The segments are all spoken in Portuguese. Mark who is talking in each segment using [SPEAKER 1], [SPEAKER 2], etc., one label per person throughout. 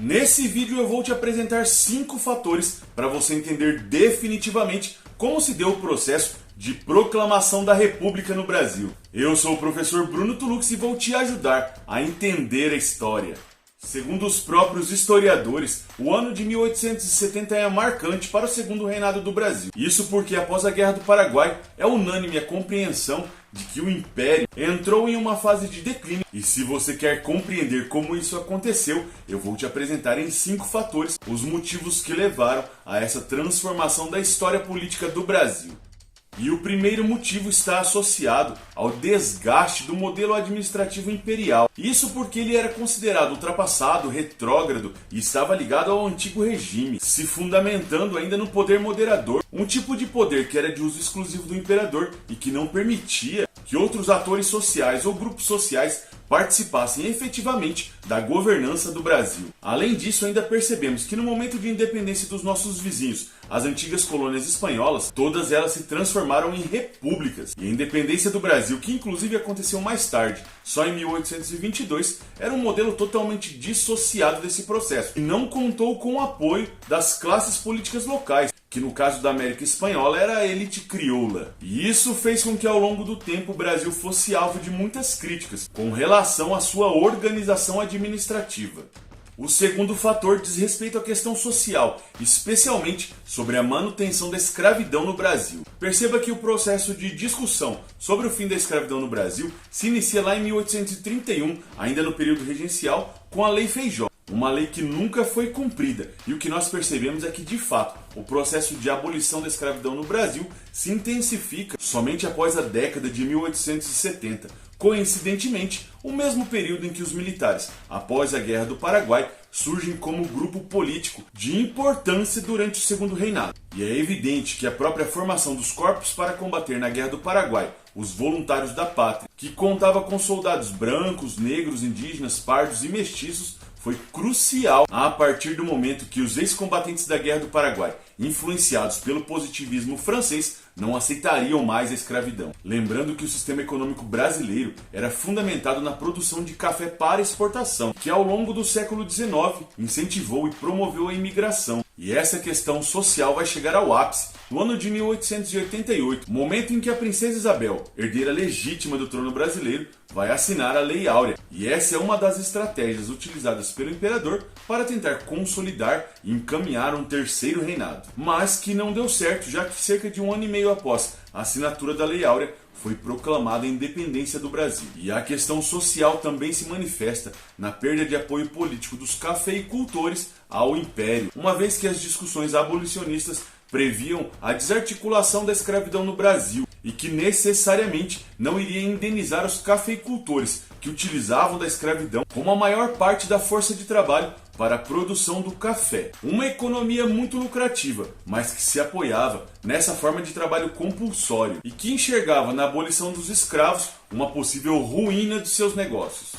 [SPEAKER 1] Nesse vídeo eu vou te apresentar 5 fatores para você entender definitivamente como se deu o processo de proclamação da República no Brasil. Eu sou o professor Bruno Tulux e vou te ajudar a entender a história. Segundo os próprios historiadores, o ano de 1870 é marcante para o segundo reinado do Brasil. Isso porque após a Guerra do Paraguai é unânime a compreensão de que o Império entrou em uma fase de declínio. E se você quer compreender como isso aconteceu, eu vou te apresentar em 5 fatores os motivos que levaram a essa transformação da história política do Brasil. E o primeiro motivo está associado ao desgaste do modelo administrativo imperial. Isso porque ele era considerado ultrapassado, retrógrado e estava ligado ao antigo regime, se fundamentando ainda no poder moderador, um tipo de poder que era de uso exclusivo do imperador e que não permitia que outros atores sociais ou grupos sociais participassem efetivamente da governança do Brasil. Além disso, ainda percebemos que no momento de independência dos nossos vizinhos, as antigas colônias espanholas, todas elas se transformaram em repúblicas. E a independência do Brasil, que inclusive aconteceu mais tarde, só em 1822, era um modelo totalmente dissociado desse processo e não contou com o apoio das classes políticas locais, que no caso da América Espanhola era a elite crioula. E isso fez com que ao longo do tempo o Brasil fosse alvo de muitas críticas com relação à sua organização administrativa. O segundo fator diz respeito à questão social, especialmente sobre a manutenção da escravidão no Brasil. Perceba que o processo de discussão sobre o fim da escravidão no Brasil se inicia lá em 1831, ainda no período regencial, com a Lei Feijó. Uma lei que nunca foi cumprida, e o que nós percebemos é que, de fato, o processo de abolição da escravidão no Brasil se intensifica somente após a década de 1870, coincidentemente, o mesmo período em que os militares, após a Guerra do Paraguai, surgem como grupo político de importância durante o segundo reinado. E é evidente que a própria formação dos corpos para combater na Guerra do Paraguai, os voluntários da pátria, que contava com soldados brancos, negros, indígenas, pardos e mestiços, foi crucial a partir do momento que os ex-combatentes da Guerra do Paraguai, influenciados pelo positivismo francês, não aceitariam mais a escravidão. Lembrando que o sistema econômico brasileiro era fundamentado na produção de café para exportação, que ao longo do século XIX incentivou e promoveu a imigração. E essa questão social vai chegar ao ápice no ano de 1888, momento em que a princesa Isabel, herdeira legítima do trono brasileiro, vai assinar a Lei Áurea. E essa é uma das estratégias utilizadas pelo imperador para tentar consolidar e encaminhar um terceiro reinado. Mas que não deu certo, já que cerca de 1 ano e meio após a assinatura da Lei Áurea, foi proclamada a independência do Brasil. E a questão social também se manifesta na perda de apoio político dos cafeicultores ao Império, uma vez que as discussões abolicionistas previam a desarticulação da escravidão no Brasil e que necessariamente não iria indenizar os cafeicultores, que utilizavam da escravidão como a maior parte da força de trabalho para a produção do café. Uma economia muito lucrativa, mas que se apoiava nessa forma de trabalho compulsório e que enxergava na abolição dos escravos uma possível ruína de seus negócios.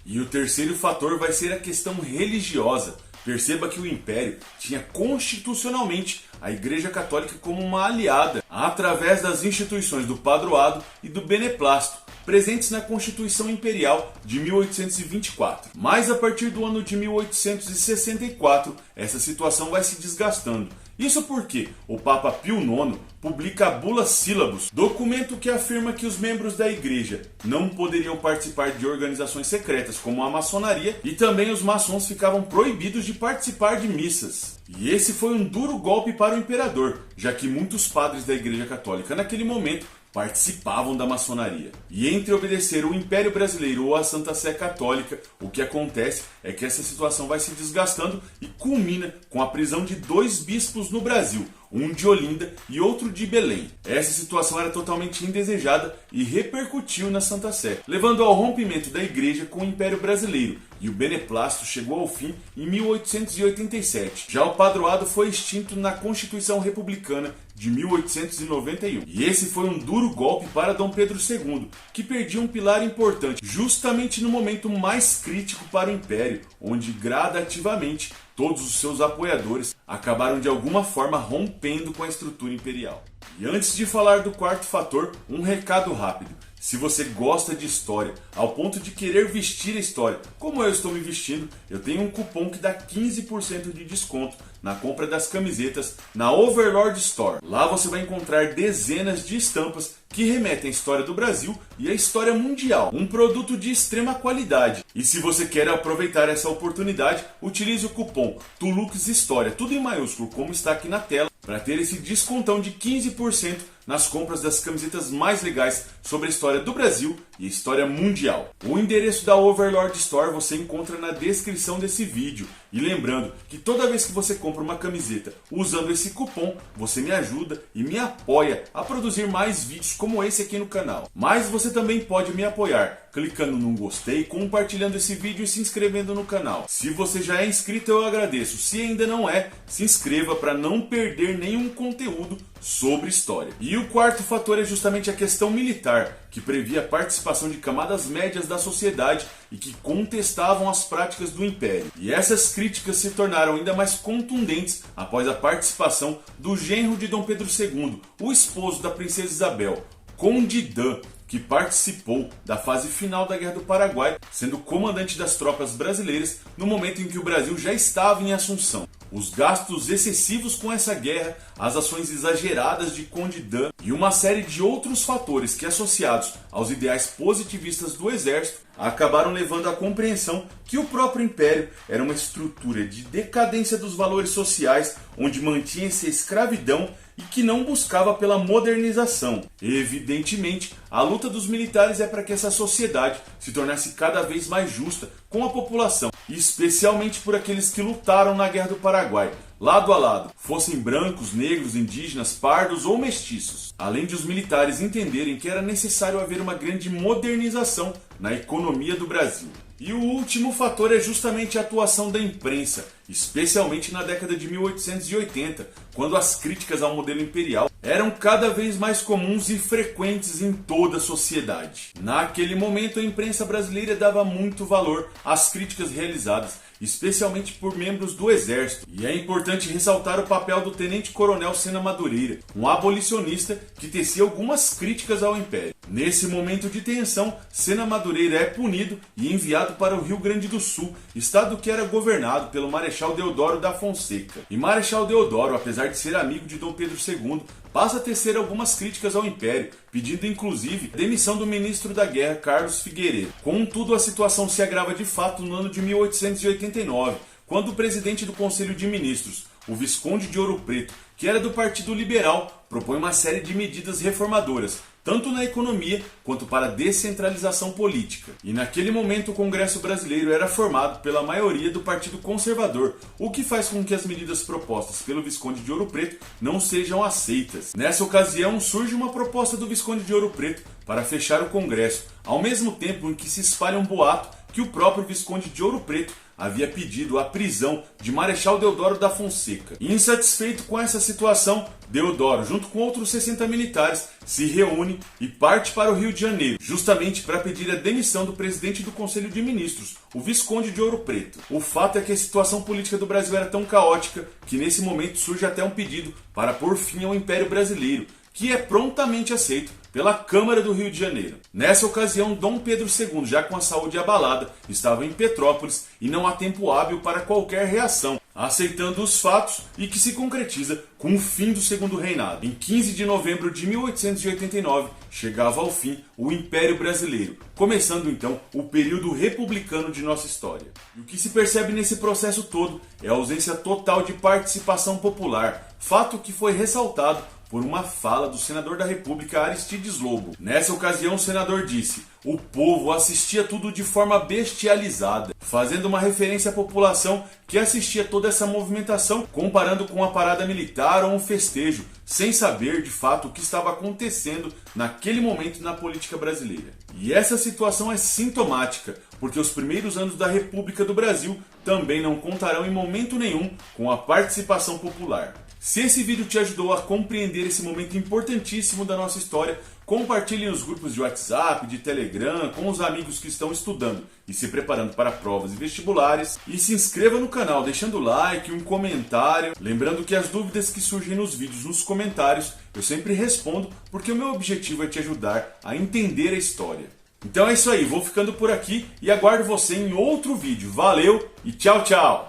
[SPEAKER 1] E o terceiro fator vai ser a questão religiosa. Perceba que o Império tinha constitucionalmente a Igreja Católica como uma aliada, através das instituições do Padroado e do Beneplácito, presentes na Constituição Imperial de 1824. Mas a partir do ano de 1864, essa situação vai se desgastando. Isso porque o Papa Pio IX publica a Bula Syllabus, documento que afirma que os membros da Igreja não poderiam participar de organizações secretas como a maçonaria, e também os maçons ficavam proibidos de participar de missas. E esse foi um duro golpe para o imperador, já que muitos padres da Igreja Católica naquele momento participavam da maçonaria. E entre obedecer o Império Brasileiro ou a Santa Sé Católica, o que acontece é que essa situação vai se desgastando e culmina com a prisão de 2 bispos no Brasil, um de Olinda e outro de Belém. Essa situação era totalmente indesejada e repercutiu na Santa Sé, levando ao rompimento da Igreja com o Império Brasileiro, e o beneplácito chegou ao fim em 1887. Já o padroado foi extinto na Constituição Republicana de 1891. E esse foi um duro golpe para Dom Pedro II, que perdia um pilar importante justamente no momento mais crítico para o Império, onde gradativamente todos os seus apoiadores acabaram de alguma forma rompendo com a estrutura imperial. E antes de falar do quarto fator, um recado rápido. Se você gosta de história, ao ponto de querer vestir a história, como eu estou me vestindo, eu tenho um cupom que dá 15% de desconto na compra das camisetas na Overlord Store. Lá você vai encontrar dezenas de estampas que remetem à história do Brasil e à história mundial. Um produto de extrema qualidade. E se você quer aproveitar essa oportunidade, utilize o cupom TULUXHISTORIA, tudo em maiúsculo, como está aqui na tela, para ter esse descontão de 15% nas compras das camisetas mais legais sobre a história do Brasil e a história mundial. O endereço da Overlord Store você encontra na descrição desse vídeo. E lembrando que toda vez que você compra uma camiseta usando esse cupom, você me ajuda e me apoia a produzir mais vídeos como esse aqui no canal. Mas você também pode me apoiar clicando no gostei, compartilhando esse vídeo e se inscrevendo no canal. Se você já é inscrito, eu agradeço. Se ainda não é, se inscreva para não perder nenhum conteúdo sobre história. E o quarto fator é justamente a questão militar, que previa a participação de camadas médias da sociedade e que contestavam as práticas do Império. E essas críticas se tornaram ainda mais contundentes após a participação do genro de Dom Pedro II, o esposo da princesa Isabel, Conde Dan, que participou da fase final da Guerra do Paraguai, sendo comandante das tropas brasileiras no momento em que o Brasil já estava em Assunção. Os gastos excessivos com essa guerra, as ações exageradas de Conde Dan e uma série de outros fatores que, associados aos ideais positivistas do exército, acabaram levando à compreensão que o próprio Império era uma estrutura de decadência dos valores sociais, onde mantinha-se a escravidão e que não buscava pela modernização. Evidentemente, a luta dos militares é para que essa sociedade se tornasse cada vez mais justa com a população, especialmente por aqueles que lutaram na Guerra do Paraguai, lado a lado, fossem brancos, negros, indígenas, pardos ou mestiços. Além de os militares entenderem que era necessário haver uma grande modernização na economia do Brasil. E o último fator é justamente a atuação da imprensa, especialmente na década de 1880, quando as críticas ao modelo imperial eram cada vez mais comuns e frequentes em toda a sociedade. Naquele momento, a imprensa brasileira dava muito valor às críticas realizadas, especialmente por membros do Exército. E é importante ressaltar o papel do Tenente-Coronel Sena Madureira, um abolicionista que tecia algumas críticas ao Império. Nesse momento de tensão, Sena Madureira é punido e enviado para o Rio Grande do Sul, estado que era governado pelo Marechal Deodoro da Fonseca. E Marechal Deodoro, apesar de ser amigo de Dom Pedro II, passa a tecer algumas críticas ao Império, pedindo inclusive a demissão do ministro da Guerra, Carlos Figueiredo. Contudo, a situação se agrava de fato no ano de 1889, quando o presidente do Conselho de Ministros, o Visconde de Ouro Preto, que era do Partido Liberal, propõe uma série de medidas reformadoras, tanto na economia quanto para a descentralização política. E naquele momento o Congresso brasileiro era formado pela maioria do Partido Conservador, o que faz com que as medidas propostas pelo Visconde de Ouro Preto não sejam aceitas. Nessa ocasião surge uma proposta do Visconde de Ouro Preto para fechar o Congresso, ao mesmo tempo em que se espalha um boato que o próprio Visconde de Ouro Preto havia pedido a prisão de Marechal Deodoro da Fonseca. Insatisfeito com essa situação, Deodoro, junto com outros 60 militares, se reúne e parte para o Rio de Janeiro, justamente para pedir a demissão do presidente do Conselho de Ministros, o Visconde de Ouro Preto. O fato é que a situação política do Brasil era tão caótica que nesse momento surge até um pedido para pôr fim ao Império Brasileiro, que é prontamente aceito pela Câmara do Rio de Janeiro. Nessa ocasião, Dom Pedro II, já com a saúde abalada, estava em Petrópolis e não há tempo hábil para qualquer reação, aceitando os fatos e que se concretiza com o fim do Segundo Reinado. Em 15 de novembro de 1889, chegava ao fim o Império Brasileiro, começando então o período republicano de nossa história. E o que se percebe nesse processo todo é a ausência total de participação popular, fato que foi ressaltado por uma fala do senador da República Aristides Lobo. Nessa ocasião, o senador disse: o povo assistia tudo de forma bestializada, fazendo uma referência à população que assistia toda essa movimentação, comparando com uma parada militar ou um festejo, sem saber de fato o que estava acontecendo naquele momento na política brasileira. E essa situação é sintomática, porque os primeiros anos da República do Brasil também não contarão em momento nenhum com a participação popular. Se esse vídeo te ajudou a compreender esse momento importantíssimo da nossa história, Compartilhe nos grupos de WhatsApp, de Telegram, com os amigos que estão estudando e se preparando para provas e vestibulares. E se inscreva no canal, deixando o like, um comentário. Lembrando que as dúvidas que surgem nos vídeos, nos comentários, eu sempre respondo, porque o meu objetivo é te ajudar a entender a história. Então é isso aí, vou ficando por aqui e aguardo você em outro vídeo. Valeu e tchau, tchau!